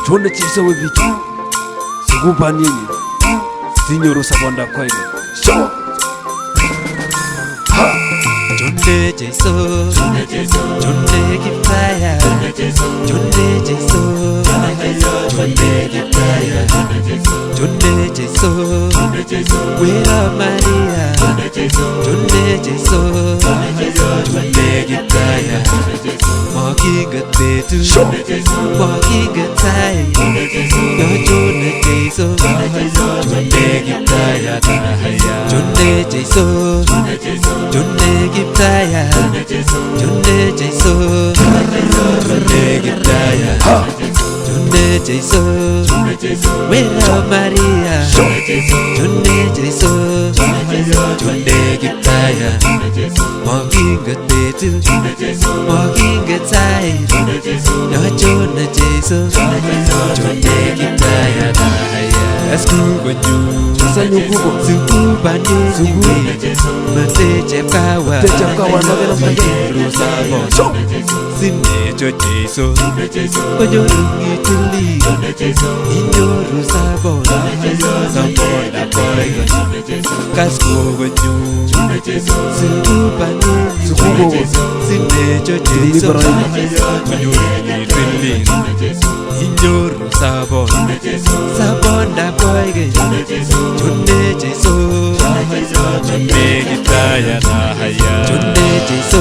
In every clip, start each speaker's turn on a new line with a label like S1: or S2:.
S1: 존나 찔서왜 비추 수구반이니 디녀로 사본다 과이네 쇼
S2: 존내 제소 존내 기타야 존내 제소 존내 기타야 존내 제소 외라 마리아 존내 제소 존내 기타야 먹이 그때도 먹이 그타야 너 존내 제소 존내 기타야 다하야 존내 제소 존내 기타야 존내 제소 존내 기타야 존내 제소 외라 마리아 존내 제소 존내 기타야 먹인 그때도 먹인 그타야 너 존내 제소 존내 기타야 다하야 에스쿠건유
S1: 산유구고
S2: 수구반예 Mate cepkawa
S1: 나게는 파게
S2: Rusabo Sinne cho jeso Konyo ringi tuli Inyo rusabo Sampo da koi Kasko konyo Sukupanye Sinne cho jeso Konyo ringi tuli Inyo rusabo Sampo da koi 존내 제소 존내 기타야 나하야 존내 제소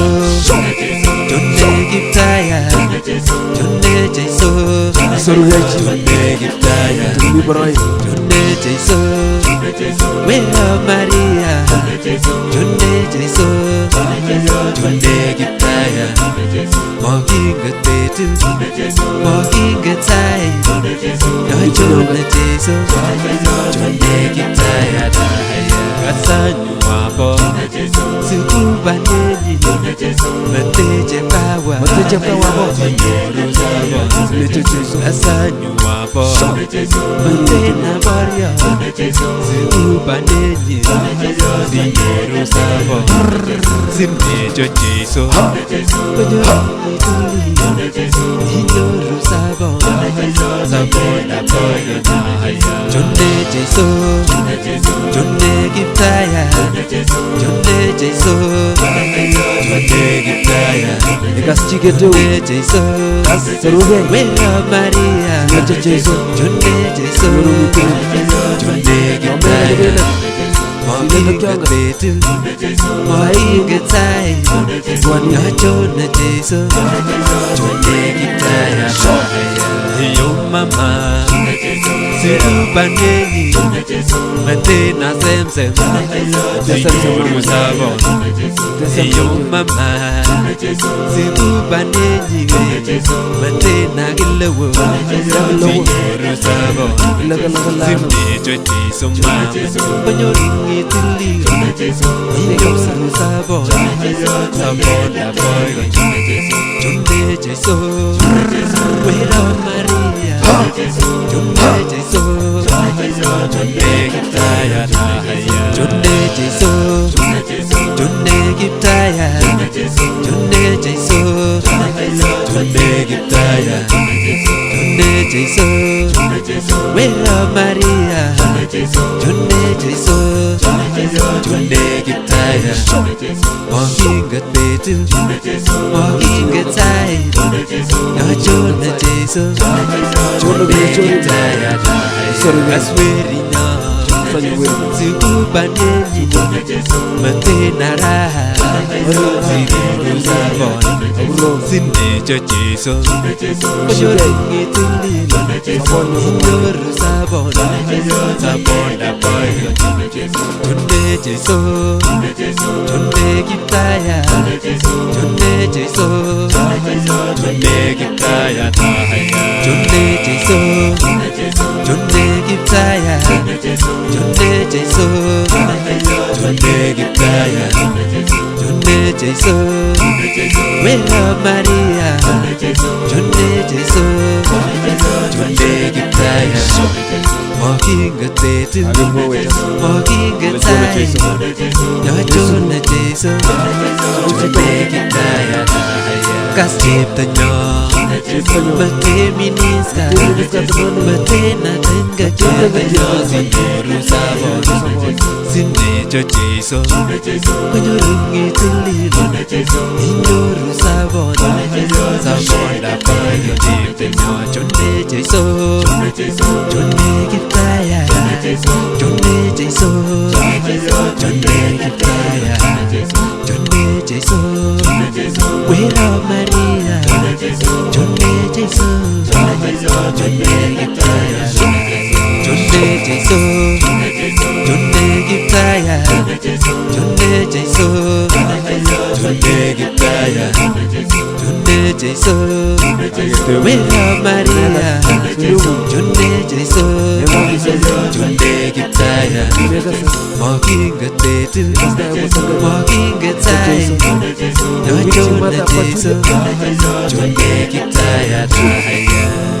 S2: 존내 기타야 존내 제소
S1: 서로야지
S2: 존내 기타야 존내 제소 외라 마리아 존내 제소 존내 기타야 먹인 그때도 먹인 그타야 너 존내 제소 존내 기타야 다하야 가사뉴 와보 수구반예니 Mate cepkawa Dinyoru sabo 가사뉴 와보 Mate nabarya 수구반예니 Dinyoru sabo Sinne cho jeso Konyo ringi tuli Dinyoru sabo Sabo da koyo nahaya 존내 제소 존내 기타야 존내 제소 존내 기타야
S1: 내가 스치게도
S2: 존내 제소
S1: 서로게
S2: 외라 마리아
S1: 존내 제소
S2: 존내 제소 존내 기타야 먹인 그때도 먹인 그타야 너 존내 제소 존내 기타야 요마마 수구반예니 Mate na semsem Dinyoru sabo 요마마 수구반예니 Mate na gilawo Dinyoru sabo Sinne cho jeso mama Konyo ringi tuli Dinyoru sabo Sabo da boy 존내 제소 외라 마리아 존내 제소 존내 기타야 나하야 존내 제소 존내 기타야 존내 제소 존내 기타야 존내 제소 외라 마리아 존내 제소 존내 기타야 먹인 그때도 먹인 그타야 너 존내 제소 존내 기타야 다하야 아스웨리나 수구반예니 Mate nara Dinyoru sabo Sinne cho jeso Konyo ringi tuli Dinyoru sabo Sabo da boy 존내 제소 존내 기타야 존내 제소 존내 기타야 다하야 존내 제소 존내 기타야 존내 제소 존내 기타야 존내 제소 외라 마리아 존내 제소 존내 기타야 먹인 그때도 먹인 그타야 너 존내 제소 존내 기타야 다하야 가스집더녀 Bakke miniska Bakke na tenga Kaya sinyoru sabon Sinde cho Jesu Konyoringi tililo Inyoru sabon Sabon da payo Dipinyo Chonde Jesu Chonde Giptaya Chonde Jesu Chonde Giptaya Chonde Jesu Wera Maria Chonde Jesu Chonde Giptaya Chonde Jesu Chonde Giptaya Chonde Jesu Chonde Giptaya Chonde Jesu Wera Maria Chonde Jesu Chonde Giptaya Moginga Tetu Moginga Tai Chonde Jesu Chonde Giptaya Tahaya